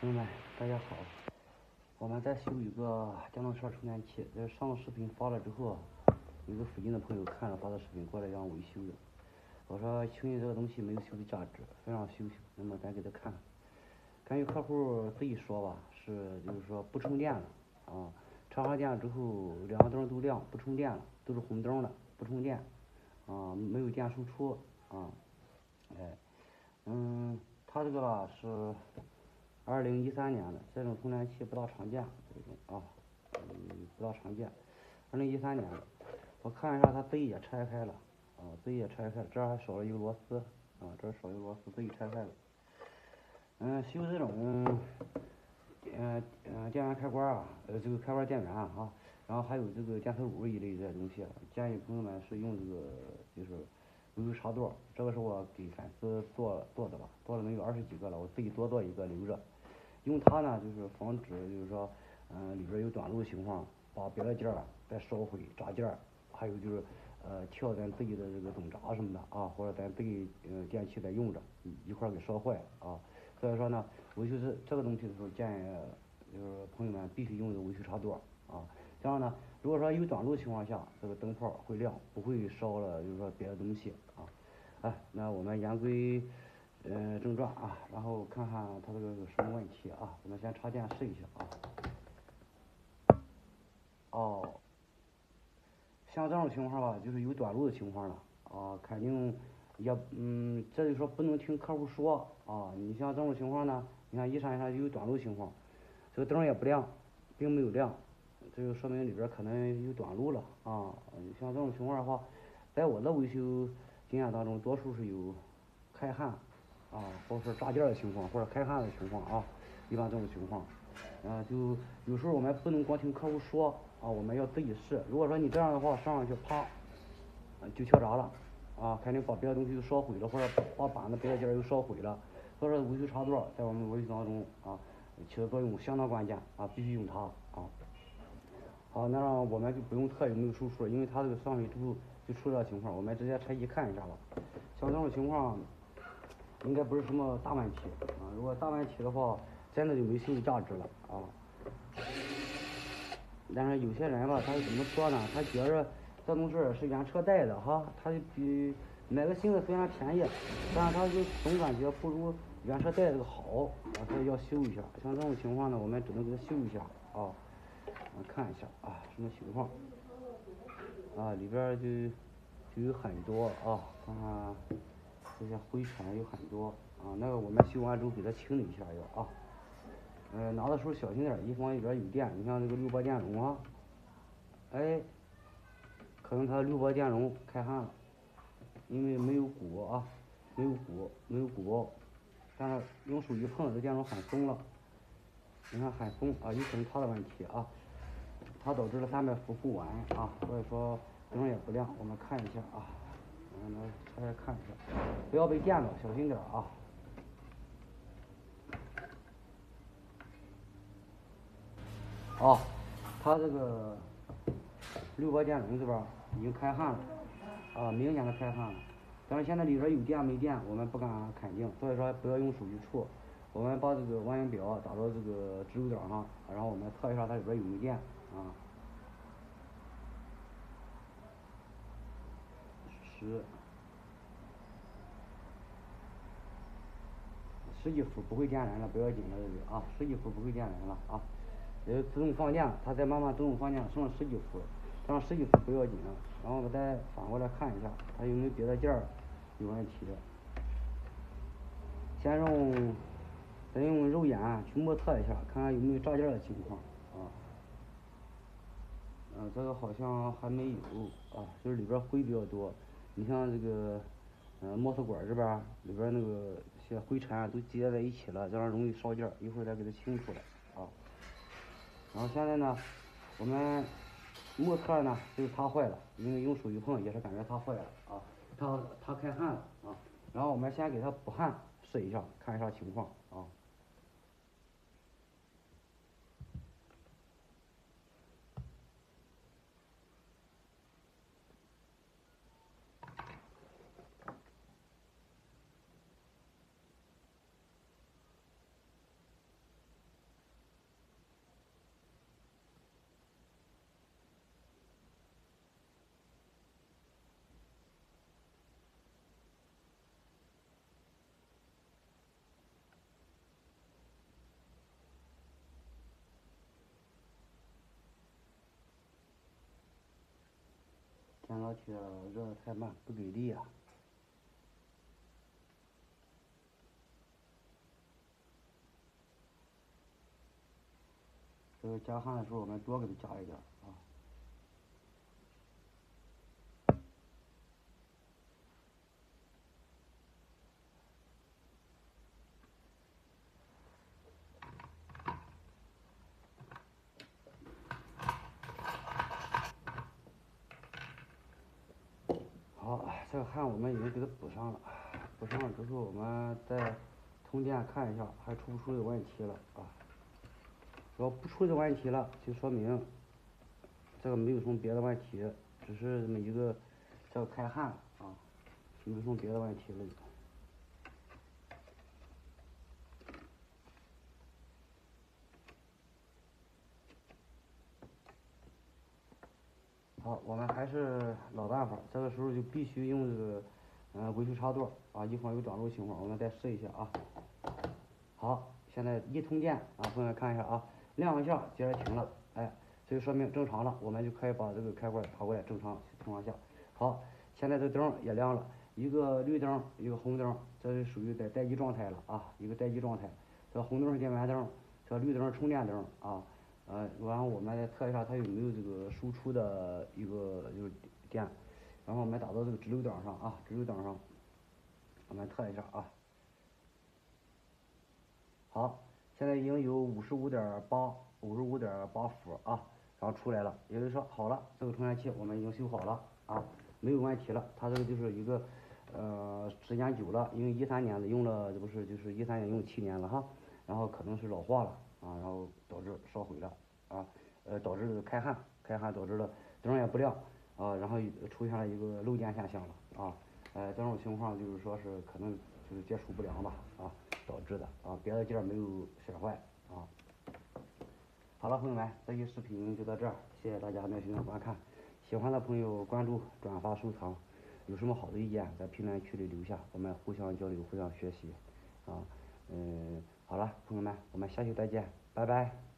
朋友们，大家好，我们在修一个电动车充电器。上个视频发了之后，有个附近的朋友看了发的视频过来让维修的。我说轻易这个东西没有修的价值，非让修，那么咱给他看。根据客户自己说吧，就是说不充电了啊，插上电之后两个灯都亮，不充电了，都是红灯的，不充电啊，没有电输出啊，哎，他这个吧是2013年的这种充电器不大常见，这种啊，不大常见。2013年的，我看一下它自己也拆开了啊，自己也拆开了，这还少了一个螺丝啊，这少一个螺丝，自己拆开了。修这种电源开关啊，这个开关电源啊，然后还有这个电磁炉一类这些东西，建议朋友们是用这个就是维修插座。这个是我给粉丝做的吧，做了能有20几个了，我自己多做一个留着。用它呢，就是防止就是说，里边有短路的情况，把别的件儿再烧毁扎件儿，还有就是撬咱自己的这个总闸什么的啊，或者咱自己电器在用着一块儿给烧坏啊。所以说呢，维修这个东西的时候，建议就是朋友们必须用这个维修插座啊。这样呢，如果说有短路情况下，这个灯泡会亮，不会烧了，就是说别的东西啊。那我们言归正传啊，然后看看它这个有什么问题啊。我们先插电试一下啊。哦，像这种情况吧，就是有短路的情况了啊，肯定也这就说不能听客户说啊。你像这种情况呢，你看一闪一闪就有短路情况，这个灯也不亮，并没有亮，这就说明里边可能有短路了啊。像这种情况的话，在我的维修经验当中，多数是有开焊啊，或者是扎件的情况，或者开焊的情况啊，一般这种情况。就有时候我们不能光听客户说啊，我们要自己试。如果说你这样的话，上去啪，就跳闸了啊，肯定把别的东西都烧毁了，或者把板子别的件又烧毁了。所以说维修插座在我们维修当中啊，起的作用相当关键啊，必须用它啊。好，那我们就不用特意没有输出，因为它这个上去之后就出这情况，我们直接拆机看一下吧。像这种情况应该不是什么大问题啊，如果大问题的话，真的就没修的价值了啊。但是有些人吧，他怎么说呢？他觉着这种事是原车带的哈，他就比买个新的虽然便宜，但是他就总感觉不如原车带这个好，他要修一下。像这种情况呢，我们只能给他修一下啊。我看一下啊，什么情况啊？里边就有很多啊，看看这些灰尘有很多啊。那个我们修完之后给它清理一下要啊。拿的时候小心点，以防里边有电。你像这个6波电容啊，哎，可能它6波电容开焊了，因为没有鼓啊，没有鼓包，但是用手一碰，这电容很松了。你看很松啊，有可能它的问题啊，它导致了300伏不稳啊，所以说灯也不亮。我们看一下啊，我们拆开看一下，不要被电到，小心点啊。啊，它这个6波电容这边已经开焊了啊，明显的开焊了。但是现在里边有电没电，我们不敢肯定，所以说不要用手去触。我们把这个万用表打到这个直流点上，然后我们测一下它里边有没有电啊。十几伏不会电人了，不要紧了，这就啊，十几伏不会电人了啊。自动放电，它再慢慢自动放电，剩了十几伏，这样十几伏不要紧了。然后我们再反过来看一下，它有没有别的件儿有问题的。咱用肉眼去摸测一下，看看有没有扎件的情况啊。这个好像还没有啊，就是里边灰比较多。你像这个摩托管这边里边那个些灰尘都结在一起了，这样容易烧件，一会儿再给它清出来啊。然后现在呢，我们目测呢就是它坏了，因为用手一碰也是感觉它坏了啊，它开焊了啊。然后我们先给它补焊试一下，看一下情况啊。老铁热得太慢，不给力啊。这个加焊的时候我们多给它加一点啊。好，这个焊我们已经给它补上了，补上了之后我们再通电看一下还出不出有问题了啊。如果不出这问题了，就说明这个没有什么别的问题，只是这么一个这个开焊啊，没有什么别的问题了。好，我们还是老办法，这个时候就必须用这个维修插座啊，一会儿有短路情况，我们再试一下啊。好，现在一通电啊，朋友们看一下啊，亮一下，接着停了，哎，这就说明正常了，我们就可以把这个开关插过来，正常情况下。好，现在这灯也亮了，一个绿灯，一个红灯，这是属于在待机状态了啊，一个待机状态。这红灯是电源灯，这绿灯是充电灯啊。然后我们再测一下它有没有这个输出的一个就是电，然后我们打到这个直流档上啊，直流档上，我们测一下啊。好，现在已经有55.8伏啊，然后出来了，也就是说好了，这个充电器我们已经修好了啊，没有问题了。它这个就是一个时间久了，因为13年的用了，这不是就是13年用7年了哈，然后可能是老化了啊，然后导致烧毁了啊，导致开焊导致了灯也不亮啊，然后出现了一个漏电现象了啊，这种情况就是说是可能就是接触不良吧啊导致的啊，别的件没有损坏啊。好了，朋友们，这期视频就到这儿，谢谢大家耐心的观看，喜欢的朋友关注、转发、收藏，有什么好的意见在评论区里留下，我们互相交流、互相学习啊。好了，朋友们，我们下期再见，拜拜。